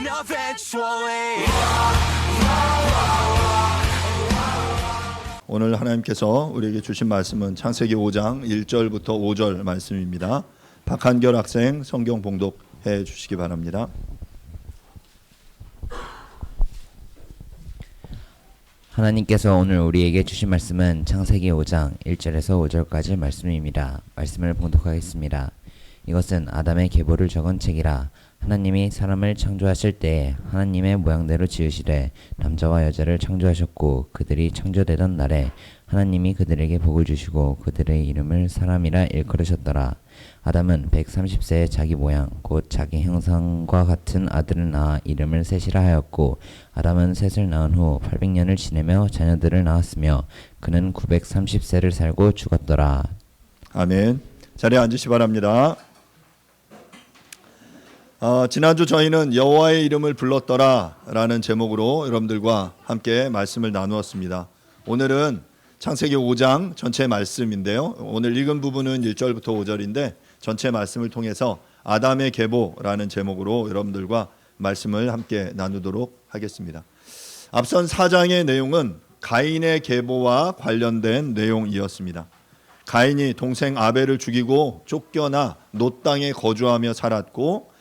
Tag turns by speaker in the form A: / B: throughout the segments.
A: happen eventually.
B: 오늘 하나님께서 우리에게 주신 말씀은 창세기 5장 1절부터 5절 말씀입니다. 박한결 학생 성경 봉독해 주시기 바랍니다.
C: 하나님께서 오늘 우리에게 주신 말씀은 창세기 5장 1절에서 5절까지 말씀입니다. 말씀을 봉독하겠습니다. 이것은 아담의 계보를 적은 책이라. 하나님이 사람을 창조하실 때에 하나님의 모양대로 지으시되 남자와 여자를 창조하셨고 그들이 창조되던 날에 하나님이 그들에게 복을 주시고 그들의 이름을 사람이라 일컬으셨더라. 아담은 130세에 자기 모양 곧 자기 형상과 같은 아들을 낳아 이름을 셋이라 하였고 아담은 셋을 낳은 후 800년을 지내며 자녀들을 낳았으며 그는 930세를 살고 죽었더라.
B: 아멘. 자리에 앉으시 바랍니다. 지난주 저희는 여호와의 이름을 불렀더라 라는 제목으로 여러분들과 함께 말씀을 나누었습니다. 오늘은 창세기 5장 전체 말씀인데요. 오늘 읽은 부분은 1절부터 5절인데 전체 말씀을 통해서 아담의 계보라는 제목으로 여러분들과 말씀을 함께 나누도록 하겠습니다. 앞선 4장의 내용은 가인의 계보와 관련된 내용이었습니다. 가인이 동생 아벨을 죽이고 쫓겨나 놋 땅에 거주하며 살았고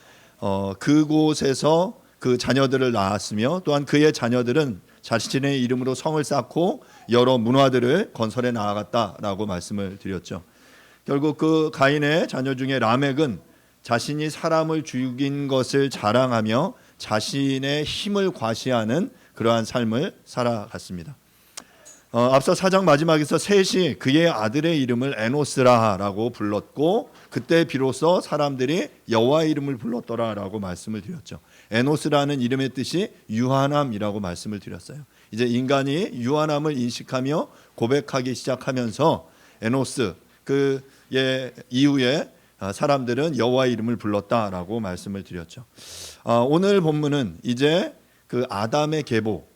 B: 그곳에서 그 자녀들을 낳았으며 또한 그의 자녀들은 자신의 이름으로 성을 쌓고 여러 문화들을 건설해 나아갔다라고 말씀을 드렸죠. 결국 그 가인의 자녀 중에 라멕은 자신이 사람을 죽인 것을 자랑하며 자신의 힘을 과시하는 그러한 삶을 살아갔습니다. 앞서 4장 마지막에서 셋이 그의 아들의 이름을 에노스라라고 불렀고 그때 비로소 사람들이 여호와의 이름을 불렀더라라고 말씀을 드렸죠. 에노스라는 이름의 뜻이 유한함이라고 말씀을 드렸어요. 이제 인간이 유한함을 인식하며 고백하기 시작하면서 에노스 그의 이후에 사람들은 여호와의 이름을 불렀다라고 말씀을 드렸죠. 오늘 본문은 이제 그 아담의 계보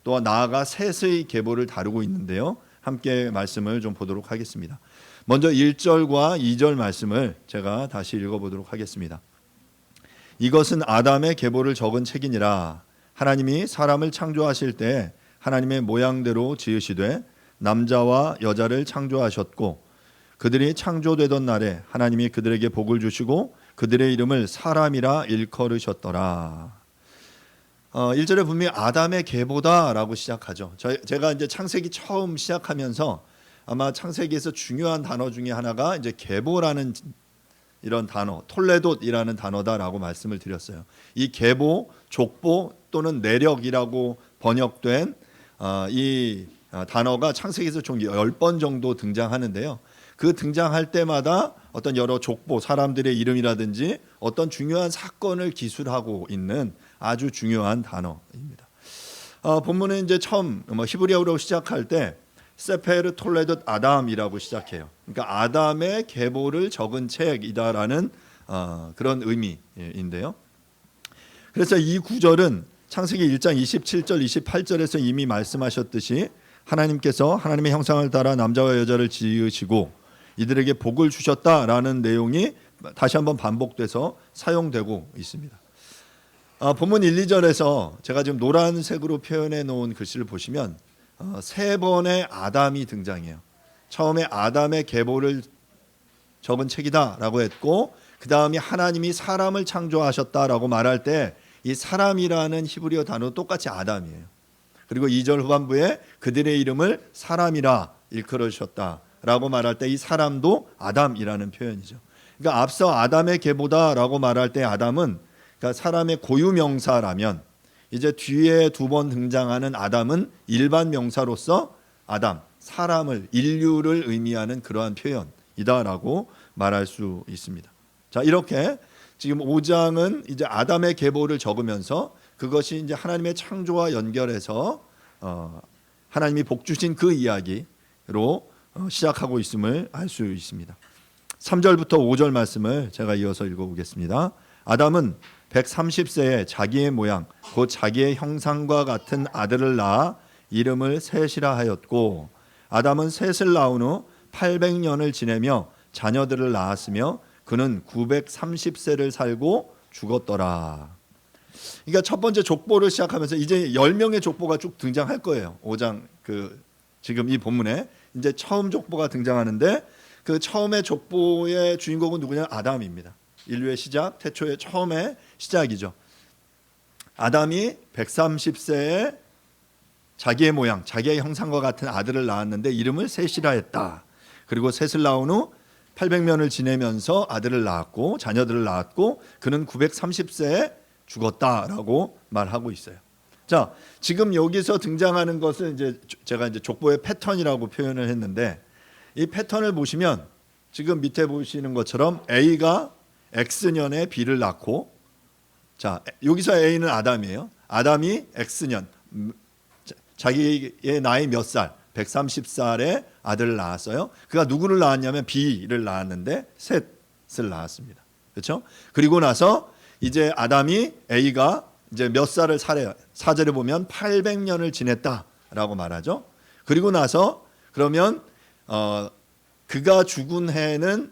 B: 또 나아가 셋의 계보를 다루고 있는데요. 함께 말씀을 좀 보도록 하겠습니다. 먼저 1절과 2절 말씀을 제가 다시 읽어보도록 하겠습니다. 이것은 아담의 계보를 적은 책이니라. 하나님이 사람을 창조하실 때 하나님의 모양대로 지으시되 남자와 여자를 창조하셨고 그들이 창조되던 날에 하나님이 그들에게 복을 주시고 그들의 이름을 사람이라 일컬으셨더라. 1절에 분명히 아담의 계보다라고 시작하죠. 제가 이제 창세기 처음 시작하면서 아마 창세기에서 중요한 단어 중에 하나가 이제 계보라는 이런 단어, 톨레돗이라는 단어다라고 말씀을 드렸어요. 이 계보, 족보 또는 내력이라고 번역된 이 단어가 창세기에서 총 10번 정도 등장하는데요. 그 등장할 때마다 어떤 여러 족보, 사람들의 이름이라든지 어떤 중요한 사건을 기술하고 있는 아주 중요한 단어입니다. 본문은 이제 처음 히브리어로 시작할 때 세페르 톨레돗 아담이라고 시작해요. 그러니까 아담의 계보를 적은 책이다라는 그런 의미인데요. 그래서 이 구절은 창세기 1장 27절 28절에서 이미 말씀하셨듯이 하나님께서 하나님의 형상을 따라 남자와 여자를 지으시고 이들에게 복을 주셨다라는 내용이 다시 한번 반복돼서 사용되고 있습니다. 본문 1, 2절에서 제가 지금 노란색으로 표현해 놓은 글씨를 보시면 세 번의 아담이 등장해요. 처음에 아담의 계보를 적은 책이다라고 했고 그 다음에 하나님이 사람을 창조하셨다라고 말할 때 이 사람이라는 히브리어 단어도 똑같이 아담이에요. 그리고 2절 후반부에 그들의 이름을 사람이라 일컬으셨다라고 말할 때 이 사람도 아담이라는 표현이죠. 그러니까 앞서 아담의 계보다라고 말할 때 아담은 그러니까 사람의 고유명사라면 이제 뒤에 두 번 등장하는 아담은 일반 명사로서 아담, 사람을, 인류를 의미하는 그러한 표현이다라고 말할 수 있습니다. 자, 이렇게 지금 5장은 이제 아담의 계보를 적으면서 그것이 이제 하나님의 창조와 연결해서 하나님이 복 주신 그 이야기로 시작하고 있음을 알 수 있습니다. 3절부터 5절 말씀을 제가 이어서 읽어보겠습니다. 아담은 130세에 자기의 모양 곧 자기의 형상과 같은 아들을 낳아 이름을 셋이라 하였고 아담은 셋을 낳은 후 800년을 지내며 자녀들을 낳았으며 그는 930세를 살고 죽었더라. 그러니까 첫 번째 족보를 시작하면서 이제 10명의 족보가 쭉 등장할 거예요. 5장 지금 이 본문에 이제 처음 족보가 등장하는데 그 처음의 족보의 주인공은 누구냐? 아담입니다. 인류의 시작, 태초의 처음의 시작이죠. 아담이 130세에 자기의 모양, 자기의 형상과 같은 아들을 낳았는데 이름을 셋이라 했다. 그리고 셋을 낳은 후 800년을 지내면서 아들을 낳았고 자녀들을 낳았고 그는 930세에 죽었다라고 말하고 있어요. 자, 지금 여기서 등장하는 것은 이제 제가 이제 족보의 패턴이라고 표현을 했는데 이 패턴을 보시면 지금 밑에 보시는 것처럼 A가 X년에 B를 낳고 자, 여기서 A는 아담이에요. 아담이 X년 자기의 나이 몇 살? 130살에 아들을 낳았어요. 그가 누구를 낳았냐면 B를 낳았는데 셋을 낳았습니다. 그렇죠? 그리고 나서 이제 아담이 A가 이제 몇 살을 살아요. 4절에 보면 800년을 지냈다라고 말하죠. 그리고 나서 그러면 그가 죽은 해는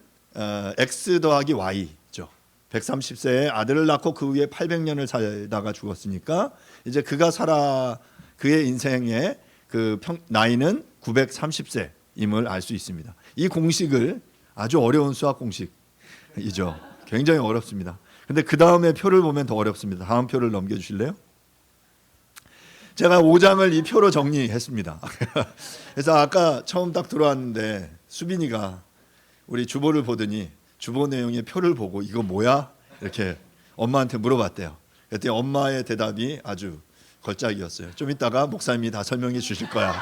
B: X 더하기 Y죠. 130세에 아들을 낳고 그 후에 800년을 살다가 죽었으니까 이제 그의 인생의 나이는 930세임을 알 수 있습니다. 이 공식을 아주 어려운 수학 공식이죠. 굉장히 어렵습니다. 근데 그 다음에 표를 보면 더 어렵습니다. 다음 표를 넘겨주실래요? 제가 5장을 이 표로 정리했습니다. 그래서 아까 처음 딱 들어왔는데 수빈이가 우리 주보를 보더니 주보 내용의 표를 보고 이거 뭐야? 이렇게 엄마한테 물어봤대요. 그랬더니 엄마의 대답이 아주 걸작이었어요. 좀 이따가 목사님이 다 설명해 주실 거야.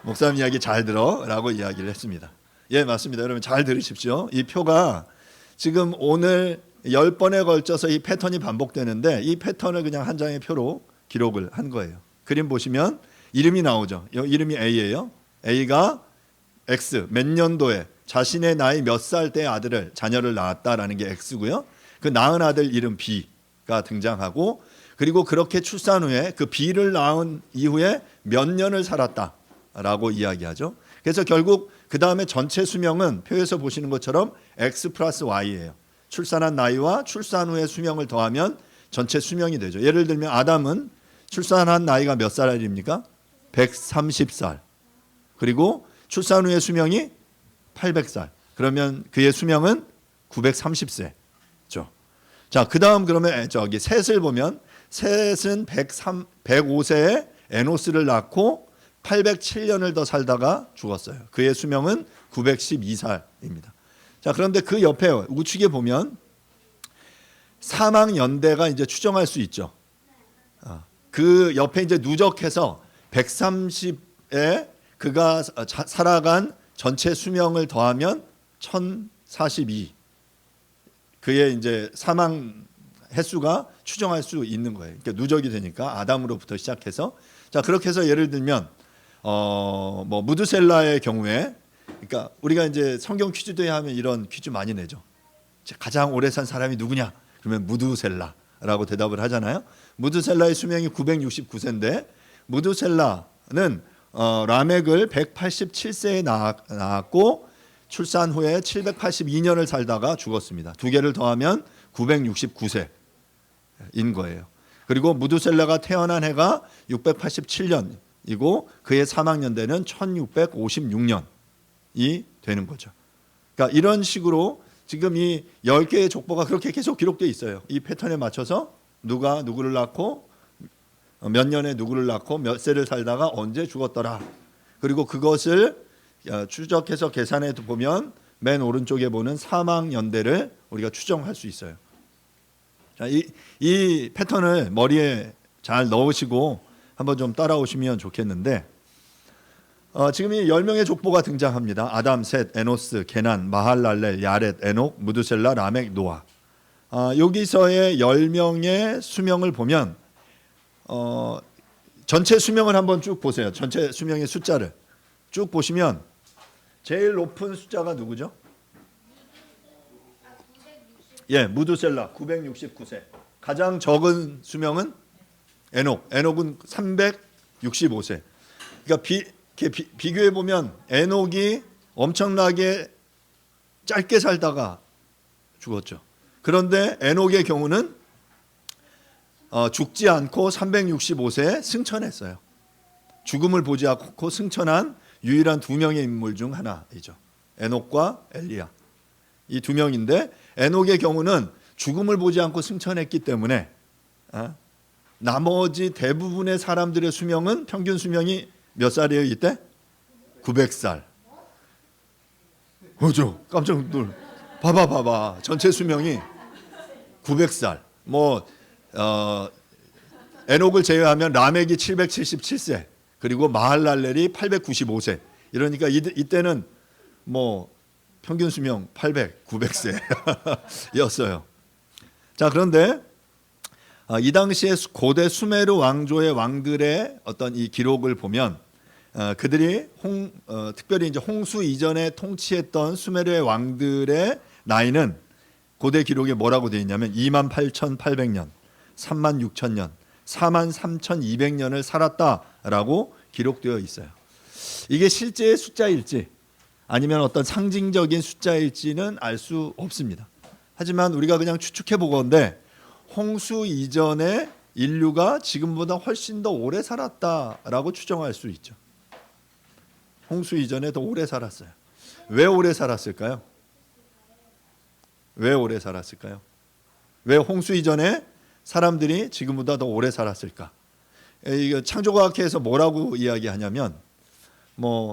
B: 목사님 이야기 잘 들어 라고 이야기를 했습니다. 예, 맞습니다. 여러분 잘 들으십시오. 이 표가 지금 오늘 10번에 걸쳐서 이 패턴이 반복되는데 이 패턴을 그냥 한 장의 표로 기록을 한 거예요. 그림 보시면 이름이 나오죠. 이름이 A예요. A가 X 몇 년도에 자신의 나이 몇 살 때 자녀를 낳았다라는 게 X고요. 그 낳은 아들 이름 B가 등장하고 그리고 그렇게 출산 후에 그 B를 낳은 이후에 몇 년을 살았다라고 이야기하죠. 그래서 결국 그 다음에 전체 수명은 표에서 보시는 것처럼 X 플러스 Y예요. 출산한 나이와 출산 후의 수명을 더하면 전체 수명이 되죠. 예를 들면 아담은 출산한 나이가 몇 살입니까? 130살. 그리고 출산 후의 수명이 800살. 그러면 그의 수명은 930세죠. 자, 그다음 그러면 셋을 보면 셋은 105세에 에노스를 낳고 807년을 더 살다가 죽었어요. 그의 수명은 912살입니다. 자, 그런데 그 옆에 우측에 보면 사망 연대가 이제 추정할 수 있죠. 그 옆에 이제 누적해서 130에 그가 살아간 전체 수명을 더하면 1042. 그의 이제 사망 횟수가 추정할 수 있는 거예요. 그러니까 누적이 되니까 아담으로부터 시작해서 자, 그렇게 해서 예를 들면 뭐 무드셀라의 경우에 그러니까 우리가 이제 성경 퀴즈대회 하면 이런 퀴즈 많이 내죠. 가장 오래 산 사람이 누구냐? 그러면 무드셀라라고 대답을 하잖아요. 무드셀라의 수명이 969세인데 무드셀라는 라멕을 187세에 낳았고 출산 후에 782년을 살다가 죽었습니다. 두 개를 더하면 969세인 거예요. 그리고 무드셀라가 태어난 해가 687년이고 그의 사망 연대는 1656년이 되는 거죠. 그러니까 이런 식으로 지금 이 10개의 족보가 그렇게 계속 기록되어 있어요. 이 패턴에 맞춰서 누가 누구를 낳고 몇 년에 누구를 낳고 몇 세를 살다가 언제 죽었더라. 그리고 그것을 추적해서 계산해 보면 맨 오른쪽에 보는 사망 연대를 우리가 추정할 수 있어요. 자, 이 패턴을 머리에 잘 넣으시고 한번 좀 따라오시면 좋겠는데 지금 이 10명의 족보가 등장합니다. 아담, 셋, 에노스, 게난, 마할랄렐, 야렛, 에녹, 무드셀라, 라멕, 노아. 여기서의 10명의 수명을 보면 전체 수명을 한번 쭉 보세요. 전체 수명의 숫자를 쭉 보시면 제일 높은 숫자가 누구죠? 예, 무드셀라 969세. 가장 적은 수명은 에녹은 365세. 그러니까 비교해 보면 에녹이 엄청나게 짧게 살다가 죽었죠. 그런데 에녹의 경우는 죽지 않고 365세 승천했어요. 죽음을 보지 않고 승천한 유일한 두 명의 인물 중 하나이죠. 에녹과 엘리야. 이 두 명인데 에녹의 경우는 죽음을 보지 않고 승천했기 때문에 나머지 대부분의 사람들의 수명은 평균 수명이 몇 살이에요 이때? 900살. 그죠? 깜짝 놀. 봐봐. 전체 수명이 900살. 에녹을 제외하면 라멕이 777세, 그리고 마할랄렐이 895세. 이러니까 이때는 평균 수명 800, 900세였어요. 자, 그런데 이 당시에 고대 수메르 왕조의 왕들의 어떤 이 기록을 보면 그들이 특별히 이제 홍수 이전에 통치했던 수메르의 왕들의 나이는 고대 기록에 뭐라고 되어 있냐면 28,800년, 36,000년, 43,200년을 살았다라고 기록되어 있어요. 이게 실제의 숫자일지 아니면 어떤 상징적인 숫자일지는 알 수 없습니다. 하지만 우리가 그냥 추측해 보건대 홍수 이전에 인류가 지금보다 훨씬 더 오래 살았다라고 추정할 수 있죠. 홍수 이전에 더 오래 살았어요. 왜 오래 살았을까요? 왜 오래 살았을까요? 왜 홍수 이전에 사람들이 지금보다 더 오래 살았을까? 이거 창조과학회에서 뭐라고 이야기하냐면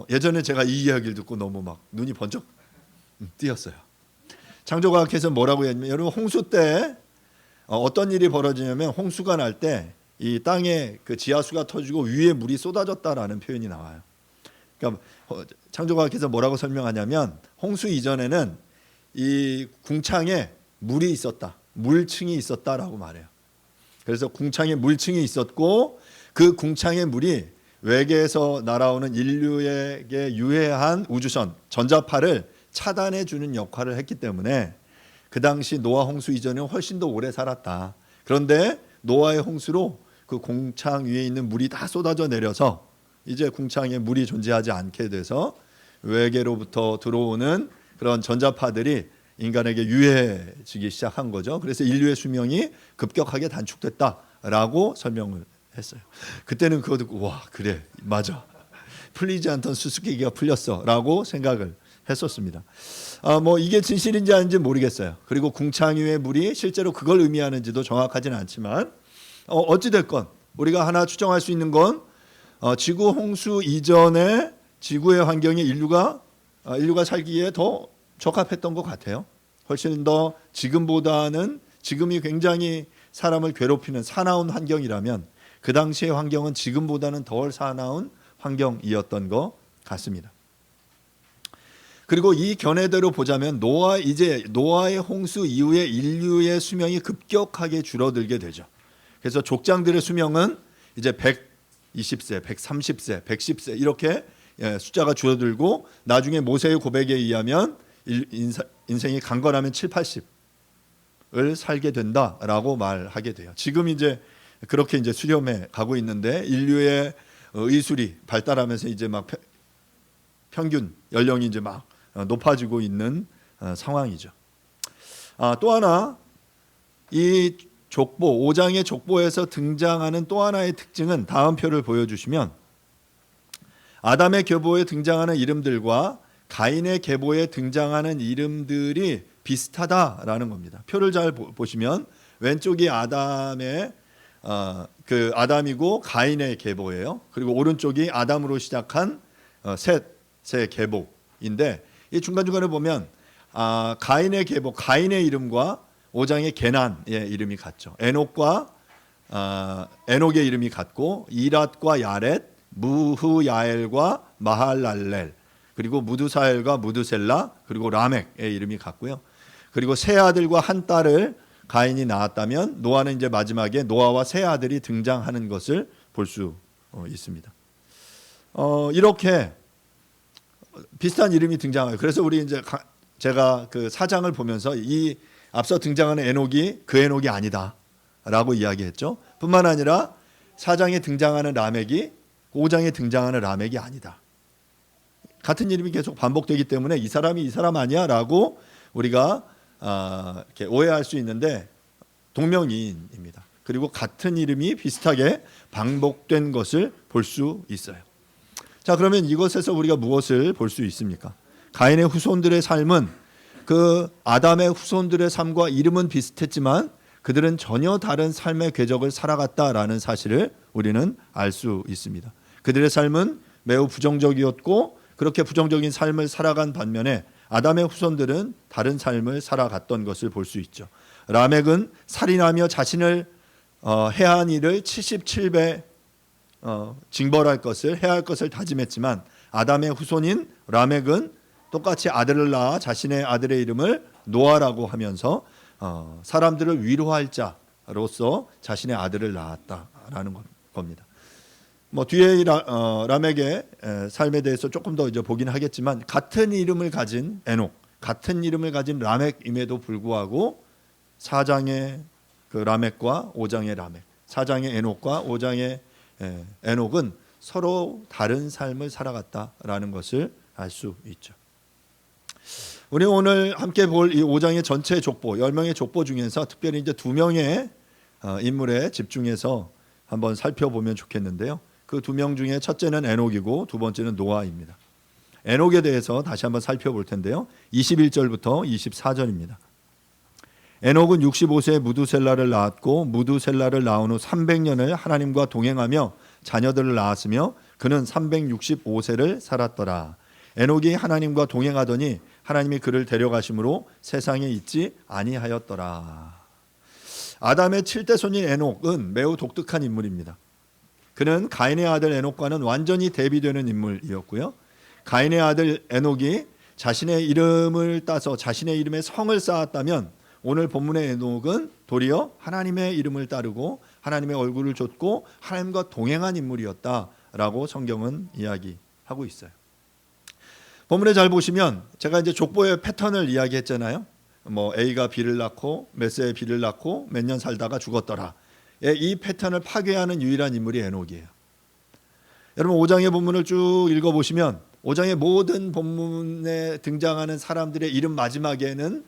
B: 예전에 제가 이 이야기를 듣고 너무 막 눈이 번쩍 띄었어요. 창조과학회에서 뭐라고 했냐면 여러분 홍수 때 어떤 일이 벌어지냐면 홍수가 날 때 이 땅에 그 지하수가 터지고 위에 물이 쏟아졌다라는 표현이 나와요. 그러니까 창조과학회에서 뭐라고 설명하냐면 홍수 이전에는 이 궁창에 물이 있었다, 물층이 있었다라고 말해요. 그래서 궁창에 물층이 있었고 그 궁창의 물이 외계에서 날아오는 인류에게 유해한 우주선 전자파를 차단해 주는 역할을 했기 때문에 그 당시 노아 홍수 이전에는 훨씬 더 오래 살았다. 그런데 노아의 홍수로 그 궁창 위에 있는 물이 다 쏟아져 내려서 이제 궁창에 물이 존재하지 않게 돼서 외계로부터 들어오는 그런 전자파들이 인간에게 유해지기 시작한 거죠. 그래서 인류의 수명이 급격하게 단축됐다라고 설명을 했어요. 그때는 그거 듣고 와 그래 맞아 풀리지 않던 수수께끼가 풀렸어라고 생각을 했었습니다. 이게 진실인지 아닌지 모르겠어요. 그리고 궁창 위의 물이 실제로 그걸 의미하는지도 정확하지는 않지만 어찌 됐건 우리가 하나 추정할 수 있는 건 지구 홍수 이전에 지구의 환경이 인류가 살기에 더 적합했던 것 같아요. 훨씬 더 지금보다는 지금이 굉장히 사람을 괴롭히는 사나운 환경이라면 그 당시의 환경은 지금보다는 덜 사나운 환경이었던 것 같습니다. 그리고 이 견해대로 보자면 노아의 홍수 이후에 인류의 수명이 급격하게 줄어들게 되죠. 그래서 족장들의 수명은 이제 120세, 130세, 110세 이렇게 숫자가 줄어들고 나중에 모세의 고백에 의하면 인생이 강건하면 7, 80을 살게 된다라고 말하게 돼요. 지금 이제 그렇게 이제 수렴해 가고 있는데 인류의 의술이 발달하면서 이제 막 평균 연령이 이제 막 높아지고 있는 상황이죠. 또 하나 이 족보 5장의 족보에서 등장하는 또 하나의 특징은 다음 표를 보여주시면 아담의 계보에 등장하는 이름들과 가인의 계보에 등장하는 이름들이 비슷하다라는 겁니다. 표를 잘 보시면 왼쪽이 아담의 아담이고 가인의 계보예요. 그리고 오른쪽이 아담으로 시작한 셋의 계보인데 이 중간중간에 보면 가인의 계보, 가인의 이름과 5장의 게난의 이름이 같죠. 에녹의 이름이 같고 이랏과 야렛, 무흐야엘과 마할랄렐, 그리고 무두사엘과 무두셀라, 그리고 라멕의 이름이 같고요. 그리고 세 아들과 한 딸을 가인이 낳았다면 노아는 이제 마지막에 노아와 세 아들이 등장하는 것을 볼 수 있습니다. 이렇게 비슷한 이름이 등장해요. 그래서 우리 이제 제가 그 4장을 보면서 이 앞서 등장하는 에녹이 그 에녹이 아니다라고 이야기했죠. 뿐만 아니라 4장에 등장하는 라멕이 5장에 등장하는 라멕이 아니다. 같은 이름이 계속 반복되기 때문에 이 사람이 이 사람 아니야라고 우리가 이렇게 오해할 수 있는데 동명이인입니다. 그리고 같은 이름이 비슷하게 반복된 것을 볼 수 있어요. 자, 그러면 이것에서 우리가 무엇을 볼 수 있습니까? 가인의 후손들의 삶은 그 아담의 후손들의 삶과 이름은 비슷했지만 그들은 전혀 다른 삶의 궤적을 살아갔다라는 사실을 우리는 알 수 있습니다. 그들의 삶은 매우 부정적이었고 그렇게 부정적인 삶을 살아간 반면에 아담의 후손들은 다른 삶을 살아갔던 것을 볼 수 있죠. 라멕은 살인하며 자신을 해야 한 일을 77배 징벌할 것을 해야 할 것을 다짐했지만 아담의 후손인 라멕은 똑같이 아들을 낳아 자신의 아들의 이름을 노아라고 하면서 사람들을 위로할 자로서 자신의 아들을 낳았다라는 겁니다. 뭐 뒤에 라멕의 삶에 대해서 조금 더 이제 보긴 하겠지만 같은 이름을 가진 에녹, 같은 이름을 가진 라멕임에도 불구하고 4장의 그 라멕과 5장의 라멕, 4장의 에녹과 5장의 에녹은 서로 다른 삶을 살아갔다라는 것을 알 수 있죠. 우리 오늘 함께 볼 이 5장의 전체 족보, 10명의 족보 중에서 특별히 이제 2명의 인물에 집중해서 한번 살펴보면 좋겠는데요. 그 2명 중에 첫째는 에녹이고 두 번째는 노아입니다. 에녹에 대해서 다시 한번 살펴볼 텐데요. 21절부터 24절입니다. 에녹은 65세에 무두셀라를 낳았고 무두셀라를 낳은 후 300년을 하나님과 동행하며 자녀들을 낳았으며 그는 365세를 살았더라. 에녹이 하나님과 동행하더니 하나님이 그를 데려가심으로 세상에 있지 아니하였더라. 아담의 7대 손인 에녹은 매우 독특한 인물입니다. 그는 가인의 아들 에녹과는 완전히 대비되는 인물이었고요. 가인의 아들 에녹이 자신의 이름을 따서 자신의 이름에 성을 쌓았다면 오늘 본문의 에녹은 도리어 하나님의 이름을 따르고 하나님의 얼굴을 좇고 하나님과 동행한 인물이었다라고 성경은 이야기하고 있어요. 본문에 잘 보시면 제가 이제 족보의 패턴을 이야기했잖아요. 뭐 A가 B를 낳고 몇 세에 B를 낳고 몇 년 살다가 죽었더라. 이 패턴을 파괴하는 유일한 인물이 에녹이에요. 여러분 5장의 본문을 쭉 읽어보시면 5장의 모든 본문에 등장하는 사람들의 이름 마지막에는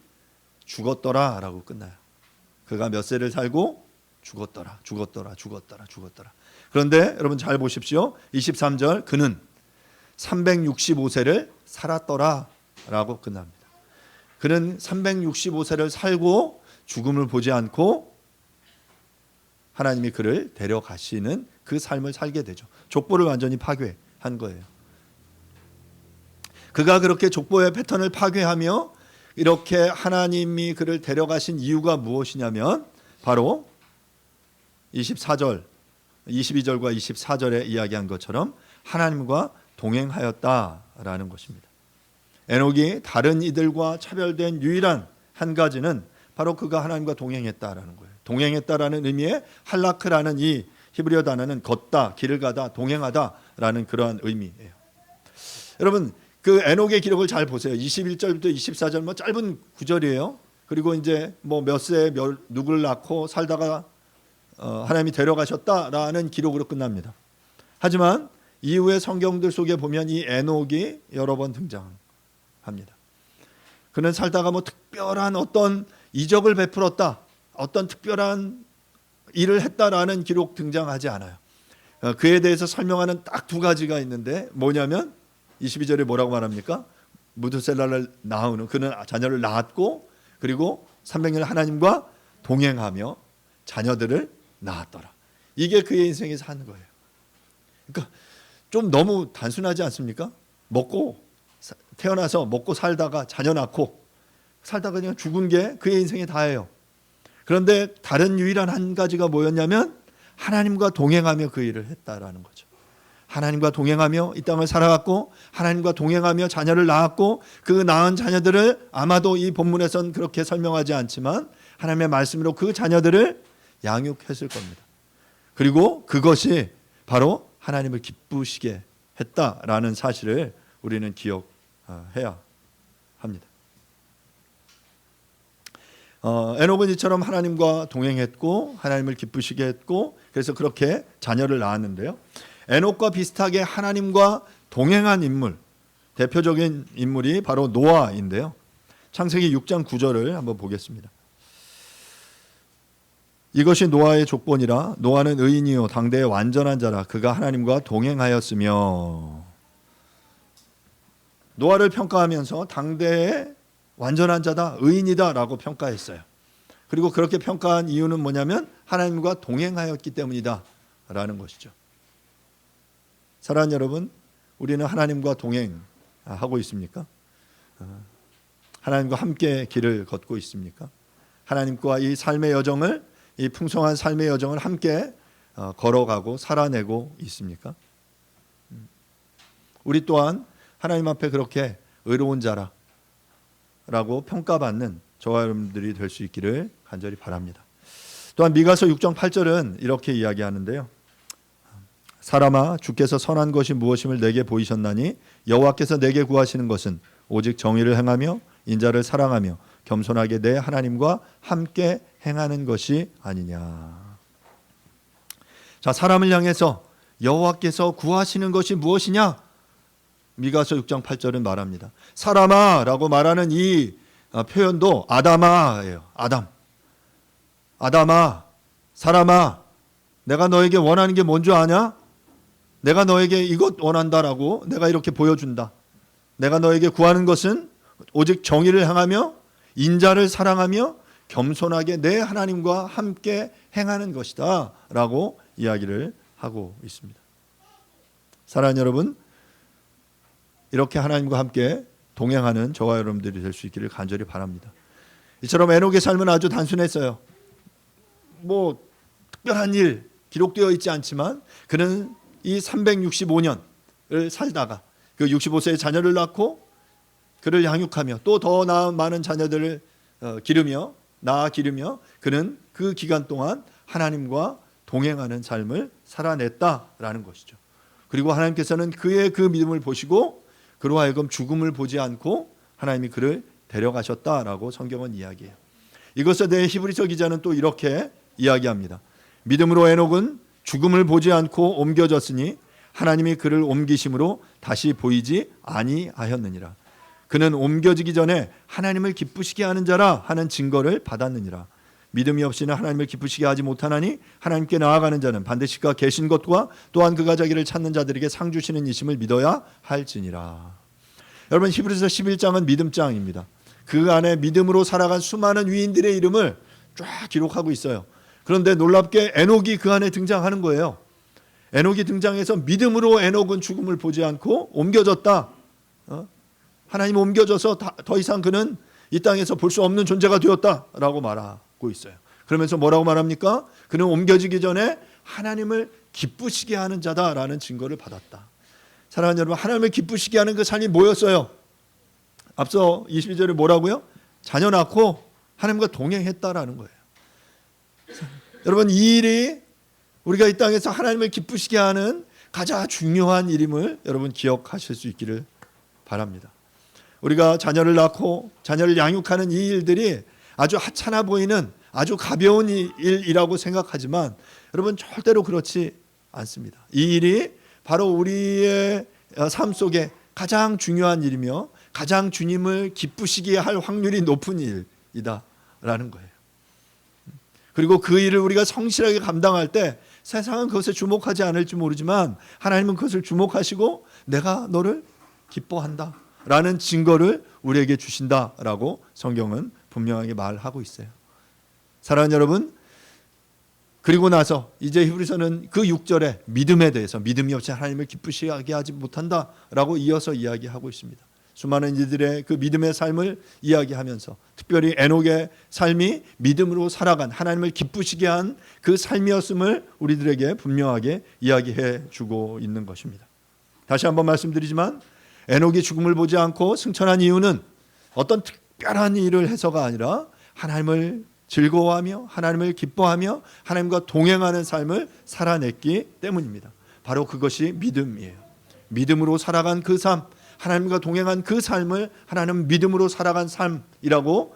B: 죽었더라라고 끝나요. 그가 몇 세를 살고 죽었더라. 그런데 여러분 잘 보십시오. 23절 그는 365세를 살았더라라고 끝납니다. 그는 365세를 살고 죽음을 보지 않고 하나님이 그를 데려가시는 그 삶을 살게 되죠. 족보를 완전히 파괴한 거예요. 그가 그렇게 족보의 패턴을 파괴하며 이렇게 하나님이 그를 데려가신 이유가 무엇이냐면 바로 22절과 24절에 이야기한 것처럼 하나님과 동행하였다라는 것입니다. 에녹이 다른 이들과 차별된 유일한 한 가지는 바로 그가 하나님과 동행했다라는 거예요. 동행했다라는 의미의 할라크라는 이 히브리어 단어는 걷다, 길을 가다, 동행하다라는 그러한 의미예요. 여러분 그 에녹의 기록을 잘 보세요. 21절부터 24절 뭐 짧은 구절이에요. 그리고 이제 뭐 몇 세에 누구를 낳고 살다가 하나님이 데려가셨다라는 기록으로 끝납니다. 하지만 이후의 성경들 속에 보면 이 에녹이 여러 번 등장합니다. 그는 살다가 뭐 특별한 어떤 이적을 베풀었다, 어떤 특별한 일을 했다라는 기록 등장하지 않아요. 그에 대해서 설명하는 딱 두 가지가 있는데 뭐냐면 22절에 뭐라고 말합니까? 무두셀라를 낳은 후 그는 자녀를 낳았고 그리고 300년 하나님과 동행하며 자녀들을 낳았더라. 이게 그의 인생에서 하는 거예요. 그러니까 좀 너무 단순하지 않습니까? 태어나서 먹고 살다가 자녀 낳고 살다가 그냥 죽은 게 그의 인생이 다예요. 그런데 다른 유일한 한 가지가 뭐였냐면 하나님과 동행하며 그 일을 했다라는 거죠. 하나님과 동행하며 이 땅을 살아갔고 하나님과 동행하며 자녀를 낳았고 그 낳은 자녀들을 아마도 이 본문에선 그렇게 설명하지 않지만 하나님의 말씀으로 그 자녀들을 양육했을 겁니다. 그리고 그것이 바로 하나님을 기쁘시게 했다라는 사실을 우리는 기억해야 합니다. 에녹은 이처럼 하나님과 동행했고 하나님을 기쁘시게 했고 그래서 그렇게 자녀를 낳았는데요. 에녹과 비슷하게 하나님과 동행한 인물, 대표적인 인물이 바로 노아인데요. 창세기 6장 9절을 한번 보겠습니다. 이것이 노아의 족본이라. 노아는 의인이요 당대의 완전한 자라. 그가 하나님과 동행하였으며. 노아를 평가하면서 당대의 완전한 자다, 의인이다라고 평가했어요. 그리고 그렇게 평가한 이유는 뭐냐면 하나님과 동행하였기 때문이다 라는 것이죠. 사랑하는 여러분, 우리는 하나님과 동행하고 있습니까? 하나님과 함께 길을 걷고 있습니까? 하나님과 이 삶의 여정을, 이 풍성한 삶의 여정을 함께 걸어가고 살아내고 있습니까? 우리 또한 하나님 앞에 그렇게 의로운 자라고 평가받는 저와 여러분들이 될 수 있기를 간절히 바랍니다. 또한 미가서 6장 8절은 이렇게 이야기하는데요. 사람아, 주께서 선한 것이 무엇임을 내게 보이셨나니 여호와께서 내게 구하시는 것은 오직 정의를 행하며 인자를 사랑하며 겸손하게 내 하나님과 함께 행하는 것이 아니냐. 자, 사람을 향해서 여호와께서 구하시는 것이 무엇이냐? 미가서 6장 8절은 말합니다. 사람아 라고 말하는 이 표현도 아담아예요. 아담아, 사람아, 내가 너에게 원하는 게 뭔 줄 아냐? 내가 너에게 이것 원한다라고 내가 이렇게 보여준다. 내가 너에게 구하는 것은 오직 정의를 행하며 인자를 사랑하며 겸손하게 내 하나님과 함께 행하는 것이다 라고 이야기를 하고 있습니다. 사랑하는 여러분, 이렇게 하나님과 함께 동행하는 저와 여러분들이 될 수 있기를 간절히 바랍니다. 이처럼 에녹의 삶은 아주 단순했어요. 특별한 일 기록되어 있지 않지만 그는 이 365년을 살다가 그 65세의 자녀를 낳고 그를 양육하며 또 더 많은 자녀들을 기르며 그는 그 기간 동안 하나님과 동행하는 삶을 살아냈다라는 것이죠. 그리고 하나님께서는 그의 그 믿음을 보시고 그로 하여금 죽음을 보지 않고 하나님이 그를 데려가셨다라고 성경은 이야기해요. 이것에 대해 히브리서 기자는 또 이렇게 이야기합니다. 믿음으로 에녹은 죽음을 보지 않고 옮겨졌으니 하나님이 그를 옮기심으로 다시 보이지 아니하였느니라. 그는 옮겨지기 전에 하나님을 기쁘시게 하는 자라 하는 증거를 받았느니라. 믿음이 없이는 하나님을 기쁘시게 하지 못하나니 하나님께 나아가는 자는 반드시 그가 계신 것과 또한 그가 자기를 찾는 자들에게 상 주시는 이심을 믿어야 할지니라. 여러분, 히브리서 11장은 믿음장입니다. 그 안에 믿음으로 살아간 수많은 위인들의 이름을 쫙 기록하고 있어요. 그런데 놀랍게 에녹이 그 안에 등장하는 거예요. 에녹이 등장해서 믿음으로 에녹은 죽음을 보지 않고 옮겨졌다. 하나님 옮겨져서 더 이상 그는 이 땅에서 볼 수 없는 존재가 되었다라고 말하고 있어요. 그러면서 뭐라고 말합니까? 그는 옮겨지기 전에 하나님을 기쁘시게 하는 자다라는 증거를 받았다. 사랑하는 여러분, 하나님을 기쁘시게 하는 그 삶이 뭐였어요? 앞서 22절에 뭐라고요? 자녀 낳고 하나님과 동행했다라는 거예요. 여러분, 이 일이 우리가 이 땅에서 하나님을 기쁘시게 하는 가장 중요한 일임을 여러분 기억하실 수 있기를 바랍니다. 우리가 자녀를 낳고 자녀를 양육하는 이 일들이 아주 하찮아 보이는 아주 가벼운 일이라고 생각하지만 여러분, 절대로 그렇지 않습니다. 이 일이 바로 우리의 삶 속에 가장 중요한 일이며 가장 주님을 기쁘시게 할 확률이 높은 일이다라는 거예요. 그리고 그 일을 우리가 성실하게 감당할 때 세상은 그것에 주목하지 않을지 모르지만 하나님은 그것을 주목하시고 내가 너를 기뻐한다 라는 증거를 우리에게 주신다라고 성경은 분명하게 말하고 있어요. 사랑하는 여러분, 그리고 나서 이제 히브리서는 그 6절에 믿음에 대해서 믿음이 없이 하나님을 기쁘시게 하지 못한다라고 이어서 이야기하고 있습니다. 수많은 이들의 그 믿음의 삶을 이야기하면서 특별히 에녹의 삶이 믿음으로 살아간 하나님을 기쁘시게 한 그 삶이었음을 우리들에게 분명하게 이야기해 주고 있는 것입니다. 다시 한번 말씀드리지만 에녹이 죽음을 보지 않고 승천한 이유는 어떤 특별한 일을 해서가 아니라 하나님을 즐거워하며 하나님을 기뻐하며 하나님과 동행하는 삶을 살아냈기 때문입니다. 바로 그것이 믿음이에요. 믿음으로 살아간 그 삶, 하나님과 동행한 그 삶을 하나님은 믿음으로 살아간 삶이라고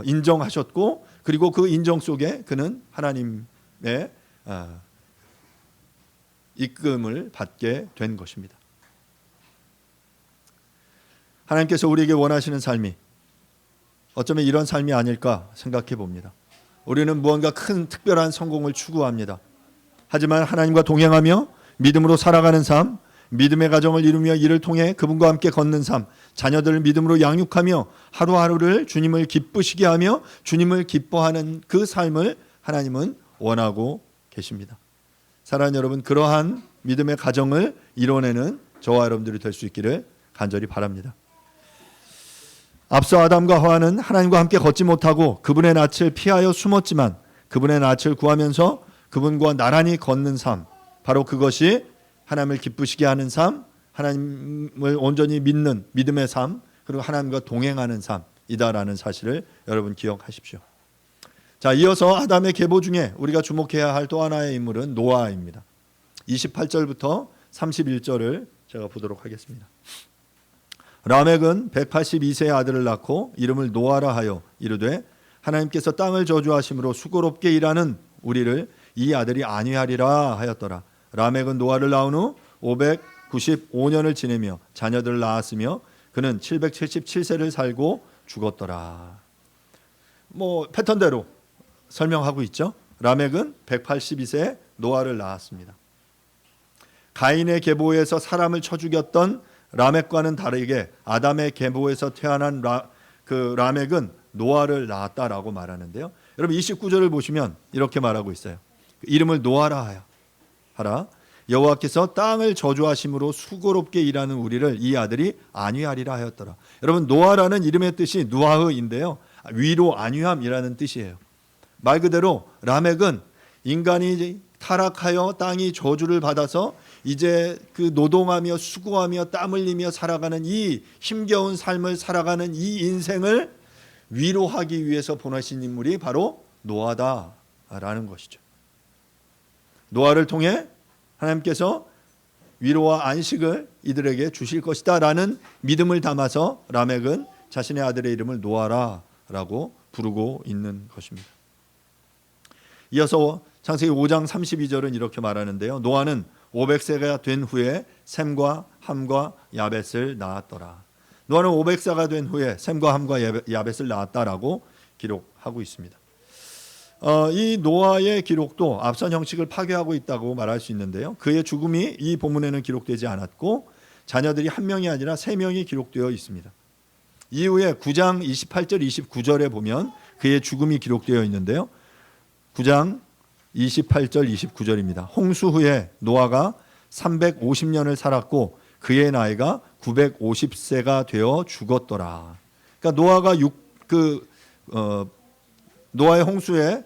B: 인정하셨고, 그리고 그 인정 속에 그는 하나님의 이끌음을 받게 된 것입니다. 하나님께서 우리에게 원하시는 삶이 어쩌면 이런 삶이 아닐까 생각해 봅니다. 우리는 무언가 큰 특별한 성공을 추구합니다. 하지만 하나님과 동행하며 믿음으로 살아가는 삶, 믿음의 가정을 이루며 이를 통해 그분과 함께 걷는 삶, 자녀들을 믿음으로 양육하며 하루하루를 주님을 기쁘시게 하며 주님을 기뻐하는 그 삶을 하나님은 원하고 계십니다. 사랑하는 여러분, 그러한 믿음의 가정을 이뤄내는 저와 여러분들이 될 수 있기를 간절히 바랍니다. 앞서 아담과 하와는 하나님과 함께 걷지 못하고 그분의 낯을 피하여 숨었지만 그분의 낯을 구하면서 그분과 나란히 걷는 삶, 바로 그것이 하나님을 기쁘시게 하는 삶, 하나님을 온전히 믿는 믿음의 삶, 그리고 하나님과 동행하는 삶이다라는 사실을 여러분 기억하십시오. 자, 이어서 아담의 계보 중에 우리가 주목해야 할 또 하나의 인물은 노아입니다. 28절부터 31절을 제가 보도록 하겠습니다. 라멕은 182세의 아들을 낳고 이름을 노아라 하여 이르되 하나님께서 땅을 저주하심으로 수고롭게 일하는 우리를 이 아들이 안위하리라 하였더라. 라멕은 노아를 낳은 후 595년을 지내며 자녀들을 낳았으며 그는 777세를 살고 죽었더라. 패턴대로 설명하고 있죠. 라멕은 182세에 노아를 낳았습니다. 가인의 계보에서 사람을 쳐 죽였던 라멕과는 다르게 아담의 계보에서 태어난 라멕은 노아를 낳았다라고 말하는데요. 여러분 29절을 보시면 이렇게 말하고 있어요. 이름을 노아라 하라. 여호와께서 땅을 저주하심으로 수고롭게 일하는 우리를 이 아들이 안위하리라 하였더라. 여러분 노아라는 이름의 뜻이 누아흐인데요. 위로 안위함이라는 뜻이에요. 말 그대로 라멕은 인간이 타락하여 땅이 저주를 받아서 이제 그 노동하며 수고하며 땀 흘리며 살아가는 이 힘겨운 삶을 살아가는 이 인생을 위로하기 위해서 보내신 인물이 바로 노아다라는 것이죠. 노아를 통해 하나님께서 위로와 안식을 이들에게 주실 것이다 라는 믿음을 담아서 라멕은 자신의 아들의 이름을 노아라라고 부르고 있는 것입니다. 이어서 창세기 5장 32절은 이렇게 말하는데요. 노아는 500세가 된 후에 셈과 함과 야벳을 낳았더라. 노아는 500세가 된 후에 셈과 함과 야벳을 낳았다라고 기록하고 있습니다. 이 노아의 기록도 앞선 형식을 파괴하고 있다고 말할 수 있는데요. 그의 죽음이 이 본문에는 기록되지 않았고 자녀들이 한 명이 아니라 세 명이 기록되어 있습니다. 이후에 9장 28절 29절에 보면 그의 죽음이 기록되어 있는데요. 9장 28절 29절입니다. 홍수 후에 노아가 350년을 살았고 그의 나이가 950세가 되어 죽었더라. 그러니까 노아가 노아의 홍수의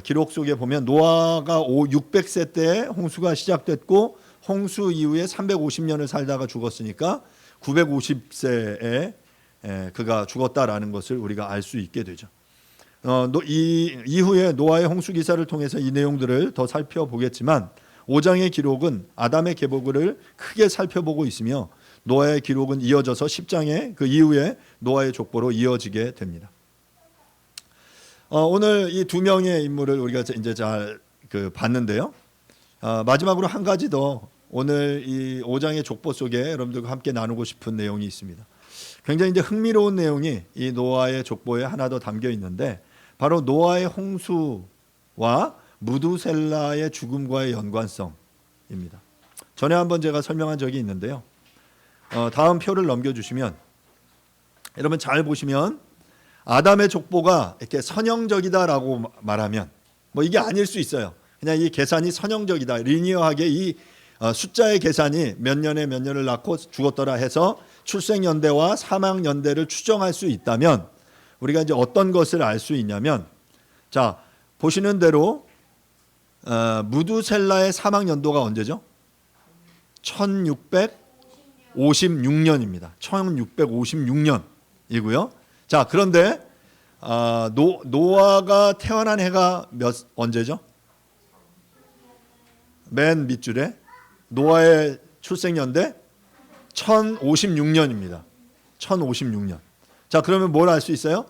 B: 기록 속에 보면 노아가 600세 때에 홍수가 시작됐고 홍수 이후에 350년을 살다가 죽었으니까 950세에 그가 죽었다라는 것을 우리가 알 수 있게 되죠. 이후에 노아의 홍수 기사를 통해서 이 내용들을 더 살펴보겠지만 5장의 기록은 아담의 계보를 크게 살펴보고 있으며 노아의 기록은 이어져서 10장의 그 이후에 노아의 족보로 이어지게 됩니다. 오늘 이 두 명의 인물을 우리가 이제 잘 봤는데요. 마지막으로 한 가지 더 오늘 이 5장의 족보 속에 여러분들과 함께 나누고 싶은 내용이 있습니다. 굉장히 이제 흥미로운 내용이 이 노아의 족보에 하나 더 담겨 있는데 바로 노아의 홍수와 무두셀라의 죽음과의 연관성입니다. 전에 한번 제가 설명한 적이 있는데요. 다음 표를 넘겨주시면 여러분 잘 보시면 아담의 족보가 이렇게 선형적이다라고 말하면 이게 아닐 수 있어요. 그냥 이 계산이 선형적이다, 리니어하게 이 숫자의 계산이 몇 년에 몇 년을 낳고 죽었더라 해서 출생 연대와 사망 연대를 추정할 수 있다면 우리가 이제 어떤 것을 알 수 있냐면 자 보시는 대로 무두셀라의 사망 연도가 언제죠? 1656년입니다. 1656년이고요. 자 그런데 노아가 태어난 해가 언제죠? 맨 밑줄에 노아의 출생 연대 1056년입니다. 1056년. 자 그러면 뭘 알 수 있어요?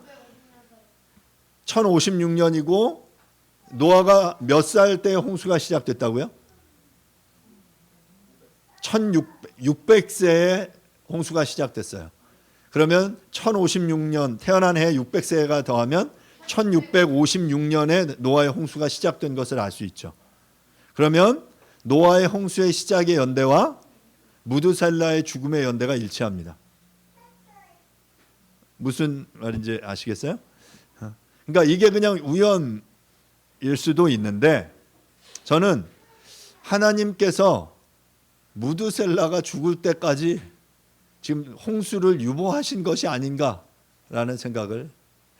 B: 1056년이고 노아가 몇 살 때 홍수가 시작됐다고요? 1600세에 홍수가 시작됐어요. 그러면 1056년 태어난 해 600세가 더하면 1656년에 노아의 홍수가 시작된 것을 알 수 있죠. 그러면 노아의 홍수의 시작의 연대와 무드셀라의 죽음의 연대가 일치합니다. 무슨 말인지 아시겠어요? 그러니까 이게 그냥 우연일 수도 있는데 저는 하나님께서 무드셀라가 죽을 때까지 지금 홍수를 유보하신 것이 아닌가라는 생각을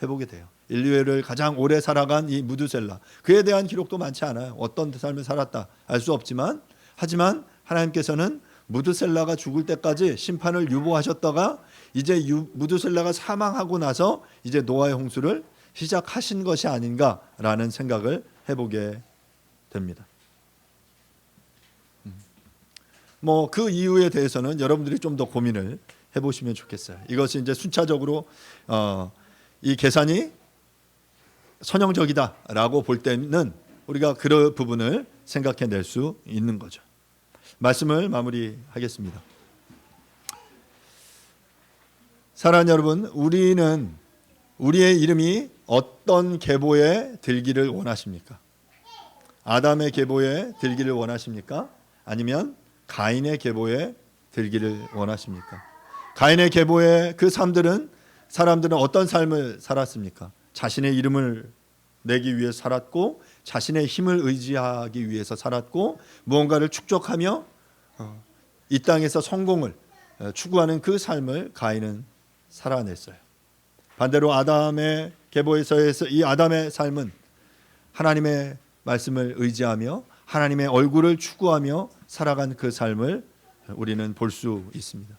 B: 해보게 돼요. 인류를 가장 오래 살아간 이 무드셀라, 그에 대한 기록도 많지 않아요. 어떤 삶을 살았다 알 수 없지만, 하지만 하나님께서는 무드셀라가 죽을 때까지 심판을 유보하셨다가 이제 무드셀라가 사망하고 나서 이제 노아의 홍수를 시작하신 것이 아닌가라는 생각을 해보게 됩니다. 뭐 그 이유에 대해서는 여러분들이 좀 더 고민을 해보시면 좋겠어요. 이것이 이제 순차적으로 이 계산이 선형적이다라고 볼 때는 우리가 그 부분을 생각해낼 수 있는 거죠. 말씀을 마무리하겠습니다. 사랑하는 여러분, 우리는 우리의 이름이 어떤 계보에 들기를 원하십니까? 아담의 계보에 들기를 원하십니까? 아니면 가인의 계보에 들기를 원하십니까? 가인의 계보의 그 사람들은 어떤 삶을 살았습니까? 자신의 이름을 내기 위해 살았고, 자신의 힘을 의지하기 위해서 살았고, 무언가를 축적하며 이 땅에서 성공을 추구하는 그 삶을 가인은 살아냈어요. 반대로 아담의 계보에서의 이 아담의 삶은 하나님의 말씀을 의지하며 하나님의 얼굴을 추구하며 살아간 그 삶을 우리는 볼 수 있습니다.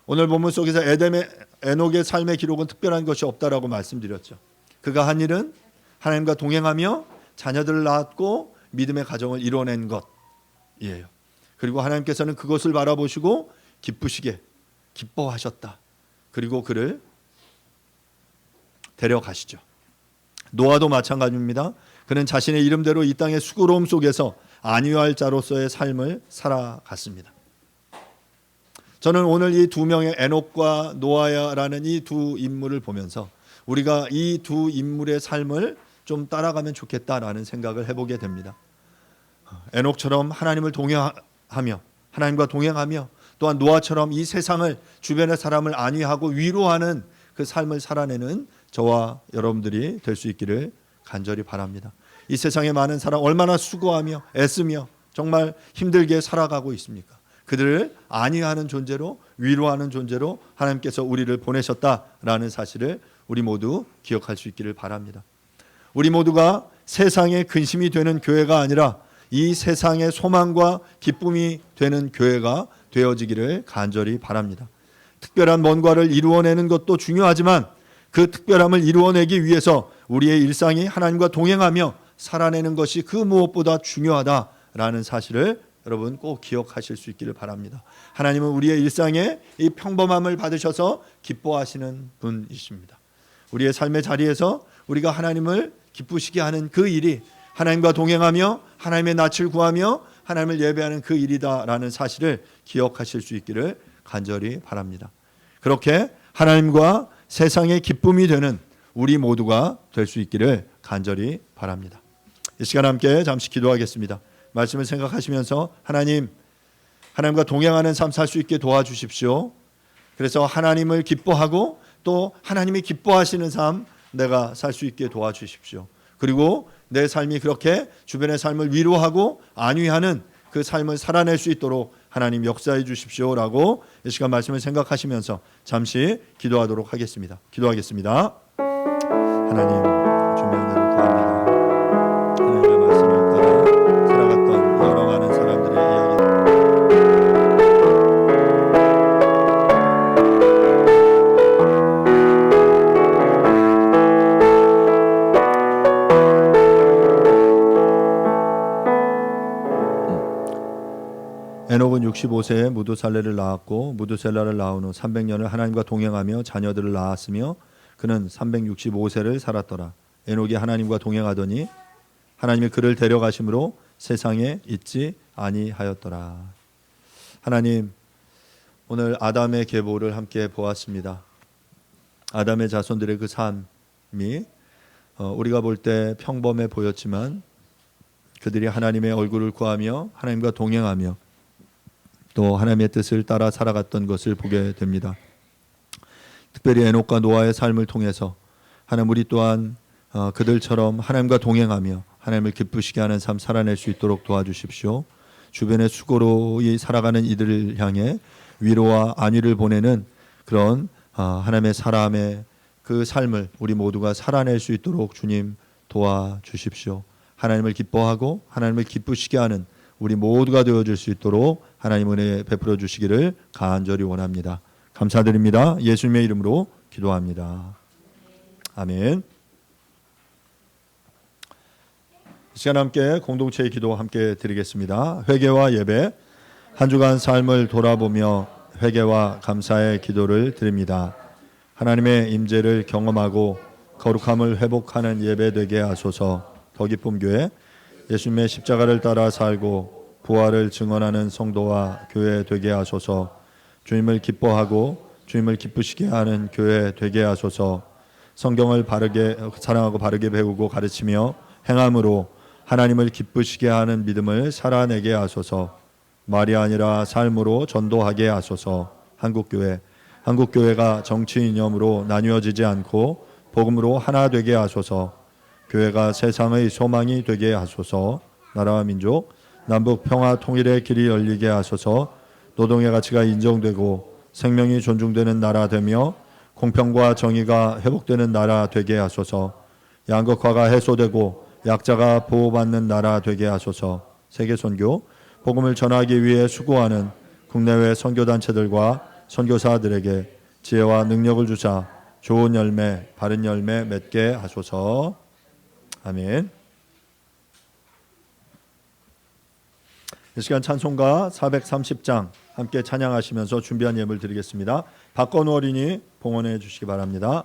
B: 오늘 본문 속에서 에녹의 삶의 기록은 특별한 것이 없다라고 말씀드렸죠. 그가 한 일은 하나님과 동행하며 자녀들을 낳았고 믿음의 가정을 이뤄낸 것이에요. 그리고 하나님께서는 그것을 바라보시고 기뻐하셨다. 그리고 그를 데려가시죠. 노아도 마찬가지입니다. 그는 자신의 이름대로 이 땅의 수고로움 속에서 안위할 자로서의 삶을 살아갔습니다. 저는 오늘 이 두 명의 에녹과 노아야라는 이 두 인물을 보면서 우리가 이 두 인물의 삶을 좀 따라가면 좋겠다라는 생각을 해보게 됩니다. 에녹처럼 하나님을 동행하며 하나님과 동행하며 또한 노아처럼 이 세상을 주변의 사람을 안위하고 위로하는 그 삶을 살아내는 저와 여러분들이 될 수 있기를 간절히 바랍니다. 이 세상에 많은 사람 얼마나 수고하며 애쓰며 정말 힘들게 살아가고 있습니까? 그들을 안위하는 존재로 위로하는 존재로 하나님께서 우리를 보내셨다라는 사실을 우리 모두 기억할 수 있기를 바랍니다. 우리 모두가 세상의 근심이 되는 교회가 아니라 이 세상의 소망과 기쁨이 되는 교회가 되어지기를 간절히 바랍니다. 특별한 뭔가를 이루어내는 것도 중요하지만 그 특별함을 이루어내기 위해서 우리의 일상이 하나님과 동행하며 살아내는 것이 그 무엇보다 중요하다라는 사실을 여러분 꼭 기억하실 수 있기를 바랍니다. 하나님은 우리의 일상에 이 평범함을 받으셔서 기뻐하시는 분이십니다. 우리의 삶의 자리에서 우리가 하나님을 기쁘시게 하는 그 일이 하나님과 동행하며 하나님의 낯을 구하며 하나님을 예배하는 그 일이다라는 사실을 기억하실 수 있기를 간절히 바랍니다. 그렇게 하나님과 세상의 기쁨이 되는 우리 모두가 될 수 있기를 간절히 바랍니다. 이 시간 함께 잠시 기도하겠습니다. 말씀을 생각하시면서 하나님과 동행하는 삶 살 수 있게 도와주십시오. 그래서 하나님을 기뻐하고 또 하나님이 기뻐하시는 삶 내가 살 수 있게 도와주십시오. 그리고 내 삶이 그렇게 주변의 삶을 위로하고 안위하는 그 삶을 살아낼 수 있도록 하나님 역사해 주십시오라고 이 시간 말씀을 생각하시면서 잠시 기도하도록 하겠습니다. 기도하겠습니다. 하나님 주님의 은혜를 구합니다. 하나님의 말씀을 따라 살아갔던 여러 많은 사람들의 이야기 에녹은 65세에 무두살레를 낳았고 무두셀라를 낳은 후 300년을 하나님과 동행하며 자녀들을 낳았으며 그는 365세를 살았더라. 에녹이 하나님과 동행하더니 하나님이 그를 데려가심으로 세상에 있지 아니하였더라. 하나님, 오늘 아담의 계보를 함께 보았습니다. 아담의 자손들의 그 삶이 우리가 볼 때 평범해 보였지만 그들이 하나님의 얼굴을 구하며 하나님과 동행하며 또 하나님의 뜻을 따라 살아갔던 것을 보게 됩니다. 특별히 에녹과 노아의 삶을 통해서 하나님 우리 또한 그들처럼 하나님과 동행하며 하나님을 기쁘시게 하는 삶 살아낼 수 있도록 도와주십시오. 주변에 수고로이 살아가는 이들을 향해 위로와 안위를 보내는 그런 하나님의 사람의 그 삶을 우리 모두가 살아낼 수 있도록 주님 도와주십시오. 하나님을 기뻐하고 하나님을 기쁘시게 하는 우리 모두가 되어줄 수 있도록 하나님 은혜 베풀어 주시기를 간절히 원합니다. 감사드립니다. 예수님의 이름으로 기도합니다. 아멘. 이 시간 함께 공동체의 기도 함께 드리겠습니다. 회개와 예배, 한 주간 삶을 돌아보며 회개와 감사의 기도를 드립니다. 하나님의 임재를 경험하고 거룩함을 회복하는 예배 되게 하소서. 더 기쁨 교회, 예수님의 십자가를 따라 살고 부활을 증언하는 성도와 교회 되게 하소서. 주님을 기뻐하고 주님을 기쁘시게 하는 교회 되게 하소서. 성경을 바르게 사랑하고 바르게 배우고 가르치며 행함으로 하나님을 기쁘시게 하는 믿음을 살아내게 하소서. 말이 아니라 삶으로 전도하게 하소서. 한국교회가 정치 이념으로 나뉘어지지 않고 복음으로 하나 되게 하소서. 교회가 세상의 소망이 되게 하소서. 나라와 민족 남북 평화 통일의 길이 열리게 하소서. 노동의 가치가 인정되고 생명이 존중되는 나라 되며 공평과 정의가 회복되는 나라 되게 하소서. 양극화가 해소되고 약자가 보호받는 나라 되게 하소서. 세계 선교 복음을 전하기 위해 수고하는 국내외 선교단체들과 선교사들에게 지혜와 능력을 주사 좋은 열매, 바른 열매 맺게 하소서. 아멘. 이 시간 찬송가 430장 함께 찬양하시면서 준비한 예물 드리겠습니다. 박건우 어린이 봉헌해 주시기 바랍니다.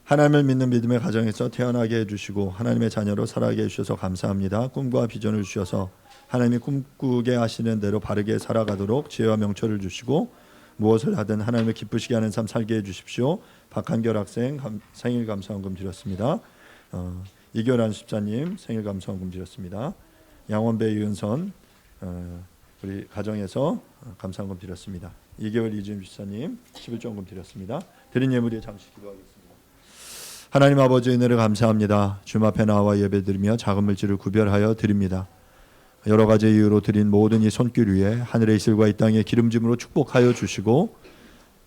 B: 하나님을 믿는 믿음의 가정에서 태어나게 해주시고 하나님의 자녀로 살아가게 해주셔서 감사합니다. 꿈과 비전을 주셔서 하나님이 꿈꾸게 하시는 대로 바르게 살아가도록 지혜와 명철을 주시고 무엇을 하든 하나님을 기쁘시게 하는 삶 살게 해주십시오. 박한결 학생 생일 감사원금 드렸습니다. 이교란 집사님 생일 감사원금 드렸습니다. 양원배 이은선 우리 가정에서 감사원금 드렸습니다. 2개월 이준 집사님 11조원금 드렸습니다. 드린 예물에 잠시 기도하겠습니다. 하나님 아버지 은혜를 감사합니다. 주님 앞에 나와 예배드리며 작은 물질을 구별하여 드립니다. 여러 가지 이유로 드린 모든 이 손길 위에 하늘의 이슬과 이 땅의 기름짐으로 축복하여 주시고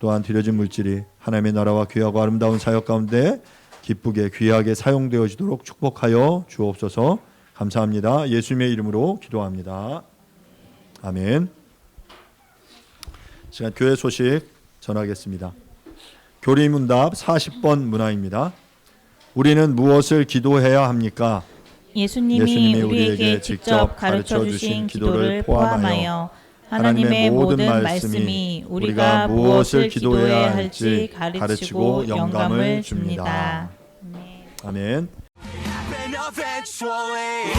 B: 또한 드려진 물질이 하나님의 나라와 귀하고 아름다운 사역 가운데 기쁘게 귀하게 사용되어지도록 축복하여 주옵소서. 감사합니다. 예수님의 이름으로 기도합니다. 아멘. 시간 교회 소식 전하겠습니다. 교리문답 40번 문화입니다. 우리는 무엇을 기도해야 합니까?
D: 예수님이 우리에게 직접 가르쳐 주신 기도를 포함하여 하나님의 모든 말씀이 우리가 무엇을 기도해야 할지 가르치고 영감을 줍니다.
B: 아멘.
A: Happen eventually.